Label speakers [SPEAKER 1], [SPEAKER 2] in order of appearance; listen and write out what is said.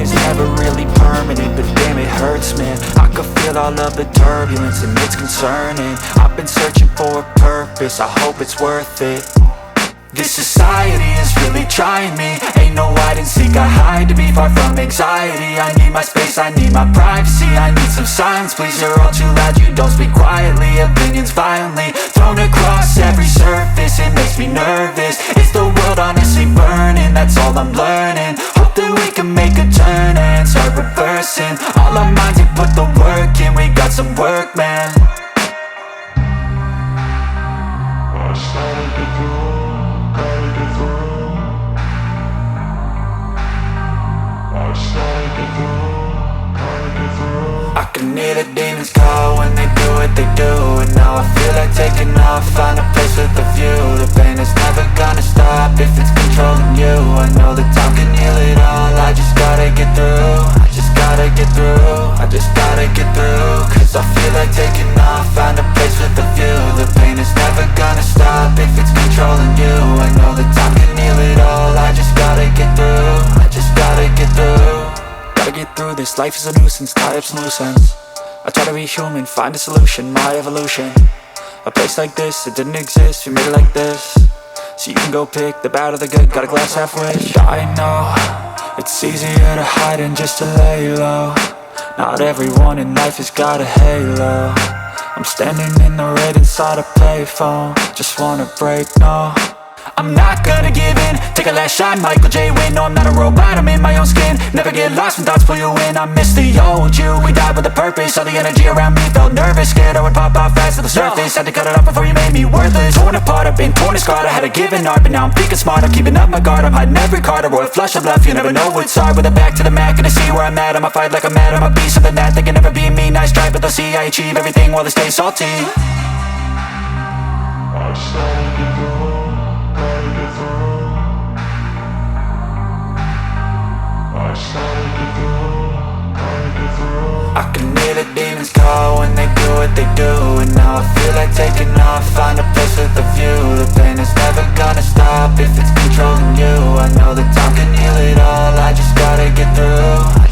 [SPEAKER 1] is never really permanent, but damn it hurts, man. I could feel all of the turbulence and it's concerning. I've been searching for a purpose, I hope it's worth it. This society is really trying me. Ain't no hide and seek, I hide to be far from anxiety. I need my space, I need my privacy. I need some silence, please, you're all too loud. You don't speak quietly, opinions violently thrown across every surface. It makes me nervous, is the world honestly burning? That's all I'm learning. Hope that we can make a turn and start reversing all our minds and put the work in. We got some work, man. I can hear the demons call when they do what they do. And now I feel like taking off, find a place with a view. The pain is never gonna stop if it's controlling you. I know that time can heal it all, I just gotta get through. I just gotta get through, I just gotta get through. Cause I feel like taking off, find a place with a view. The pain is never gonna stop if it's controlling you. I know that time can heal it all, I just gotta get through. I just gotta get through. Gotta get through this, life is a nuisance, tie up some loose ends. I try to be human, find a solution, my evolution. A place like this, it didn't exist, we made it like this. So you can go pick the bad or the good, got a glass half wish. I know, it's easier to hide than just to lay low. Not everyone in life has got a halo. I'm standing in the red inside a payphone, just wanna break, no. I'm not gonna give in, take a last shot, Michael J. Win. No, I'm not a robot, I'm in my own skin. Never get lost when thoughts pull you in. I miss the old you, we died with a purpose. All the energy around me felt nervous, scared I would pop off fast to the surface. Had to cut it off before you made me worthless. Torn apart, I've been torn and scarred. I had a given art, but now I'm thinking smart. I'm keeping up my guard, I'm hiding every card. A royal flush of love, you never know what's hard. With a back to the mat, gonna see where I'm at. I'ma fight like I'm mad, I'ma be something that they can never be me. Nice try, but they'll see I achieve everything while they stay salty. I can hear the demons call when they do what they do. And now I feel like taking off, find a place with a view. The pain is never gonna stop if it's controlling you. I know that time can heal it all, I just gotta get through.